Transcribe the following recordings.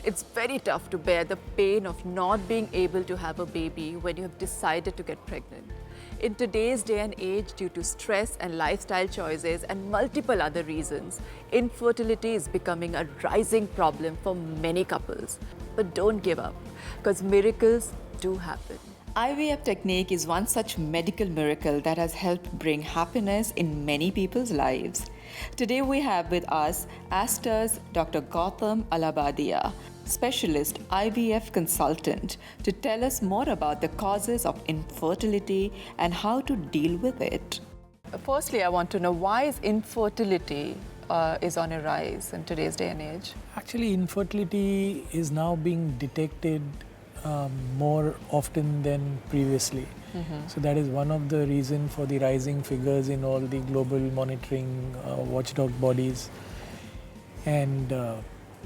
It's very tough to bear the pain of not being able to have a baby when you have decided to get pregnant. In today's day and age, due to stress and lifestyle choices and multiple other reasons, infertility is becoming a rising problem for many couples. But don't give up, because miracles do happen. IVF technique is one such medical miracle that has helped bring happiness in many people's lives. Today we have with us Aster's Dr. Gautam Allahbadia, specialist IVF consultant, to tell us more about the causes of infertility and how to deal with it. Firstly, I want to know, why is infertility is on a rise in today's day and age? Actually, infertility is now being detected more often than previously. So that is one of the reasons for the rising figures in all the global monitoring watchdog bodies. And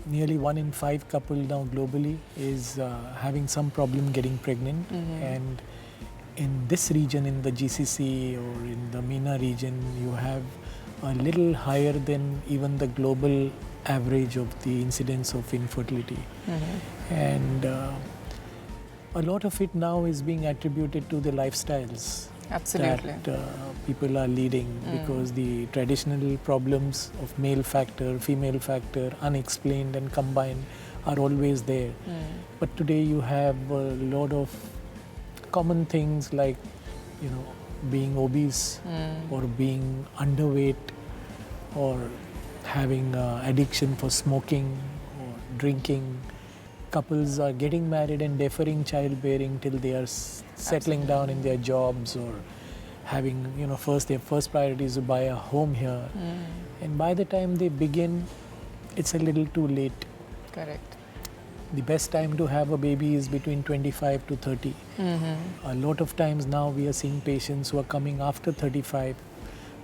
nearly 1 in 5 couples now globally is having some problem getting pregnant. And in this region, in the GCC or in the MENA region, you have a little higher than even the global average of the incidence of infertility. And a lot of it now is being attributed to the lifestyles that people are leading, because the traditional problems of male factor, female factor, unexplained and combined are always there. But today you have a lot of common things like, you know, being obese or being underweight or having addiction for smoking or drinking. Couples are getting married and deferring childbearing till they are settling down in their jobs, or having, you know, their first priority is to buy a home here. And by the time they begin, it's a little too late. Correct. The best time to have a baby is between 25 to 30. A lot of times now we are seeing patients who are coming after 35.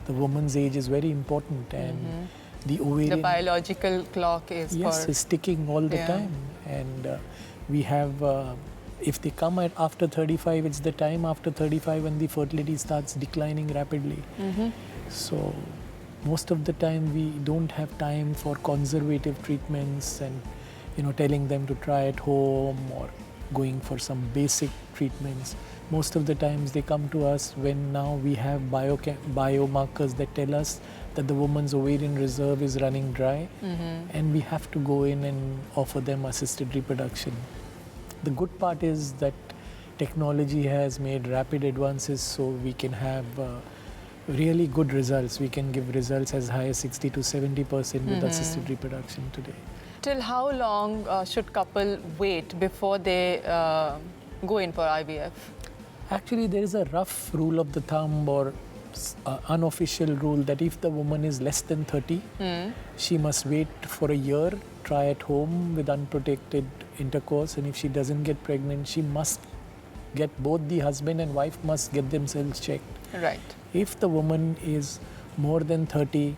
The woman's age is very important, and the ovarian... The biological clock is is ticking all the time. And we have, if they come after 35, it's the time after 35 when the fertility starts declining rapidly. So most of the time we don't have time for conservative treatments and, you know, telling them to try at home or going for some basic treatments. Most of the times they come to us when now we have biomarkers that tell us that the woman's ovarian reserve is running dry, and we have to go in and offer them assisted reproduction. The good part is that technology has made rapid advances, so we can have really good results. We can give results as high as 60 to 70% with assisted reproduction today. Till how long should couple wait before they go in for IVF? Actually, there is a rough rule of the thumb or unofficial rule that if the woman is less than 30, she must wait for a year, try at home with unprotected intercourse, and if she doesn't get pregnant, she must get, both the husband and wife must get themselves checked. Right. If the woman is more than 30,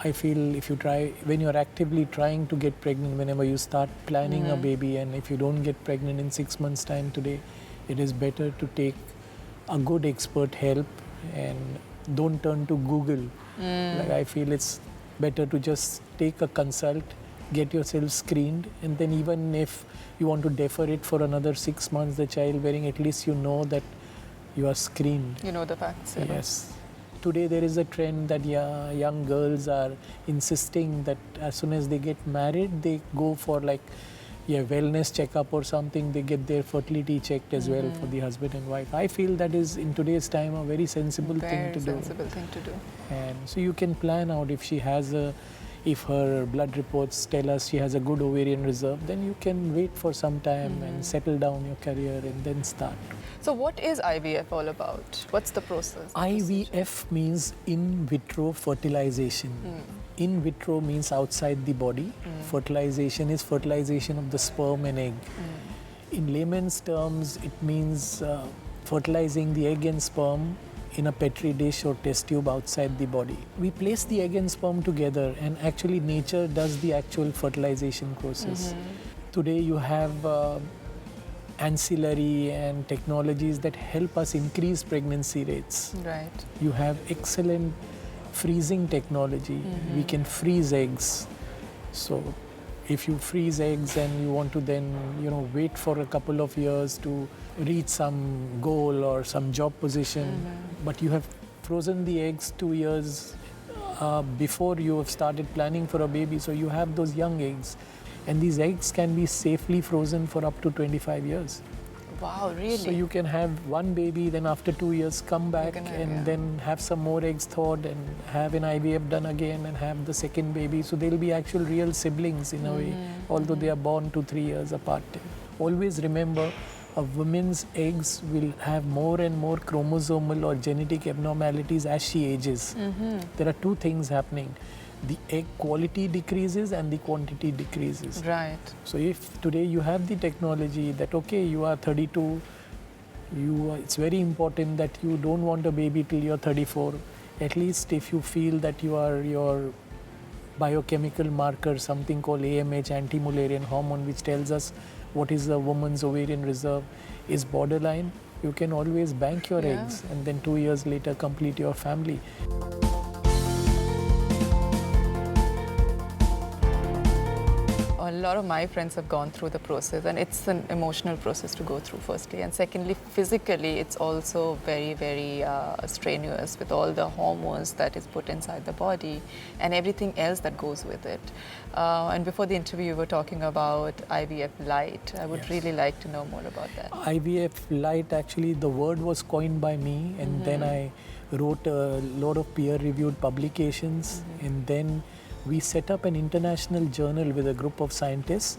I feel if you try, when you're actively trying to get pregnant, whenever you start planning a baby, and if you don't get pregnant in 6 months' time today, it is better to take a good expert help and don't turn to Google. Like, I feel it's better to just take a consult, get yourself screened, and then even if you want to defer it for another 6 months, the childbearing, at least you know that you are screened. You know the facts. Yes. Today there is a trend that young girls are insisting that as soon as they get married, they go for like wellness checkup or something. They get their fertility checked as well for the husband and wife. I feel that is in today's time a very sensible thing to do. Very sensible thing to do. And so you can plan out if she has if her blood reports tell us she has a good ovarian reserve, then you can wait for some time and settle down your career and then start. So what is IVF all about? What's the process? IVF means in vitro fertilization. In vitro means outside the body. Fertilization is fertilization of the sperm and egg. In layman's terms, it means fertilizing the egg and sperm in a petri dish or test tube outside the body. We place the egg and sperm together, and actually nature does the actual fertilization process. Today you have ancillary and technologies that help us increase pregnancy rates. Right. You have excellent freezing technology. We can freeze eggs. So if you freeze eggs and you want to then, wait for a couple of years to reach some goal or some job position, but you have frozen the eggs 2 years before you have started planning for a baby, so you have those young eggs. And these eggs can be safely frozen for up to 25 years. Wow, really? So you can have one baby, then after 2 years come back then have some more eggs thawed and have an IVF done again and have the second baby. So they'll be actual real siblings in a way, although they are born 2-3 years apart. Always remember, a woman's eggs will have more and more chromosomal or genetic abnormalities as she ages. There are two things happening. The egg quality decreases and the quantity decreases. Right. So if today you have the technology that, okay, you are 32, it's very important that you don't want a baby till you're 34. At least if you feel that your biochemical marker, something called AMH, anti-Mullerian hormone, which tells us what is a woman's ovarian reserve, is borderline, you can always bank your eggs and then 2 years later complete your family. A lot of my friends have gone through the process, and it's an emotional process to go through, firstly. And secondly, physically, it's also very, very strenuous with all the hormones that is put inside the body and everything else that goes with it. And before the interview, you were talking about IVF LITE. I would really like to know more about that. IVF LITE, actually, the word was coined by me, and then I wrote a lot of peer-reviewed publications, and then we set up an international journal with a group of scientists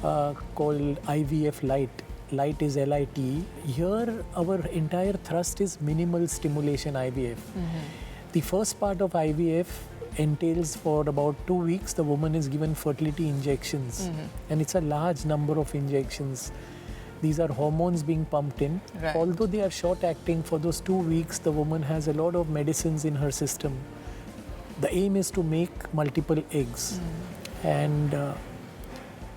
called IVF LITE. LITE is LITE. Here, our entire thrust is minimal stimulation IVF. The first part of IVF entails for about 2 weeks, the woman is given fertility injections. And it's a large number of injections. These are hormones being pumped in. Right. Although they are short acting, for those 2 weeks, the woman has a lot of medicines in her system. The aim is to make multiple eggs. And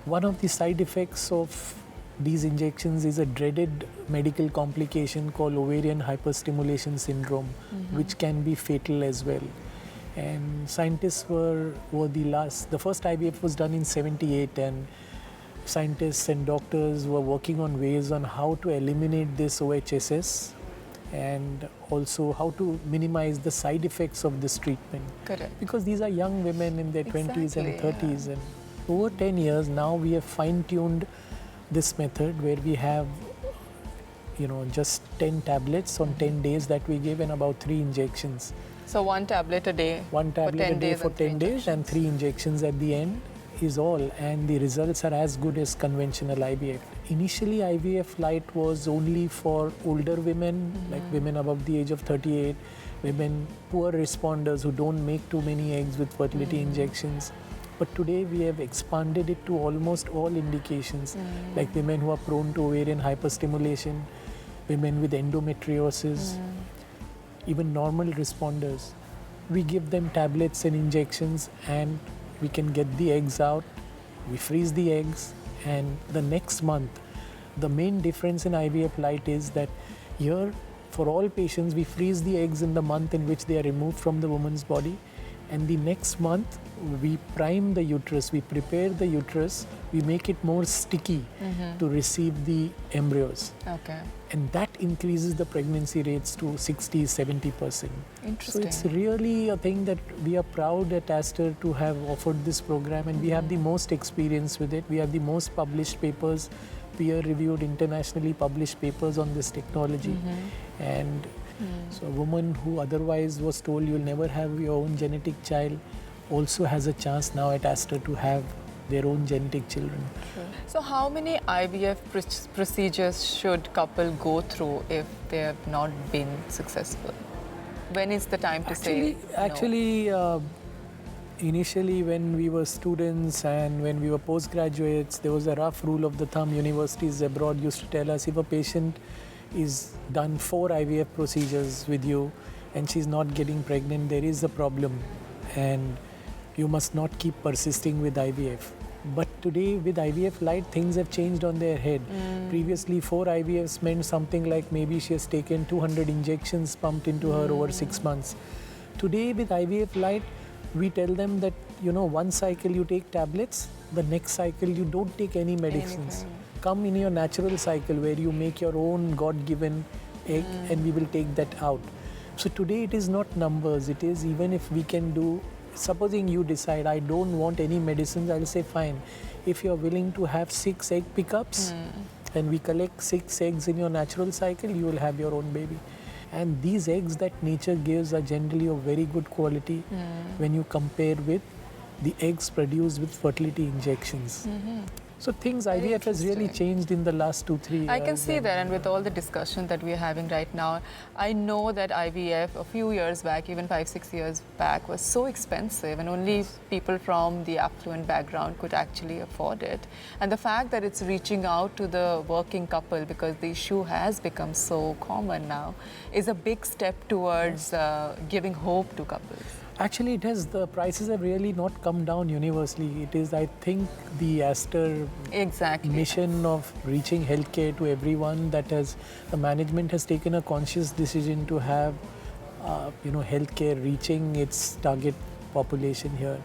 one of the side effects of these injections is a dreaded medical complication called ovarian hyperstimulation syndrome, which can be fatal as well. And scientists were the first IVF was done in 78, and scientists and doctors were working on ways on how to eliminate this OHSS and also how to minimize the side effects of this treatment. Correct. Because these are young women in their 20s and 30s. And over 10 years now, we have fine-tuned this method where we have, just 10 tablets on 10 days that we give and about 3 injections. So one tablet a day. One tablet a day for 10 days and 3 injections at the end is all. And the results are as good as conventional IVF. Initially, IVF LITE was only for older women, like women above the age of 38, women, poor responders who don't make too many eggs with fertility injections. But today we have expanded it to almost all indications, like women who are prone to ovarian hyperstimulation, women with endometriosis, even normal responders. We give them tablets and injections, and we can get the eggs out, we freeze the eggs, and the next month, the main difference in IVF LITE is that here, for all patients, we freeze the eggs in the month in which they are removed from the woman's body, and the next month, we prime the uterus, we prepare the uterus, we make it more sticky to receive the embryos. Okay. And that increases the pregnancy rates to 60-70%. Interesting. So it's really a thing that we are proud at Aster to have offered this program, and we have the most experience with it. We have the most published papers, peer-reviewed, internationally published papers on this technology. And so a woman who otherwise was told you'll never have your own genetic child also has a chance now at Aster to have their own genetic children. Sure. So how many IVF procedures should couple go through if they have not been successful? When is the time to say no? Actually, initially when we were students and when we were postgraduates, there was a rough rule of the thumb. Universities abroad used to tell us if a patient is done 4 IVF procedures with you and she's not getting pregnant, there is a problem and you must not keep persisting with IVF. But today with IVF LITE, things have changed on their head. Previously, 4 IVFs meant something like maybe she has taken 200 injections pumped into her over 6 months. Today with IVF LITE, we tell them that, one cycle you take tablets, the next cycle you don't take any medicines. Come in your natural cycle where you make your own God-given egg and we will take that out. So today it is not numbers, it is even if we can do, supposing you decide I don't want any medicines, I'll say fine. If you're willing to have 6 egg pickups and we collect 6 eggs in your natural cycle, you will have your own baby. And these eggs that nature gives are generally of very good quality when you compare with the eggs produced with fertility injections. So things, IVF has really changed in the last 2-3 years. I can see that, and with all the discussion that we're having right now, I know that IVF a few years back, even 5-6 years back, was so expensive and only people from the affluent background could actually afford it. And the fact that it's reaching out to the working couple, because the issue has become so common now, is a big step towards giving hope to couples. Actually, it has, the prices have really not come down universally. It is, I think, the Aster mission of reaching healthcare to everyone that has, the management has taken a conscious decision to have, healthcare reaching its target population here.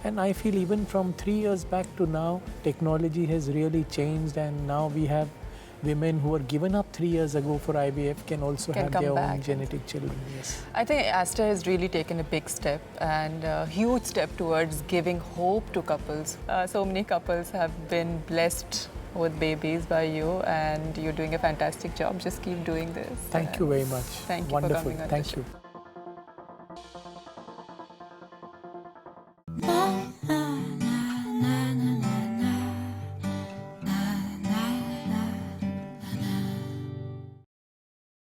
And I feel even from 3 years back to now, technology has really changed, and now we have women who were given up 3 years ago for IVF can also have their own genetic children. Yes. I think Aster has really taken a big step and a huge step towards giving hope to couples. So many couples have been blessed with babies by you, and you're doing a fantastic job. Just keep doing this. Thank you very much. Thank you Wonderful. for coming on Thank the you. show.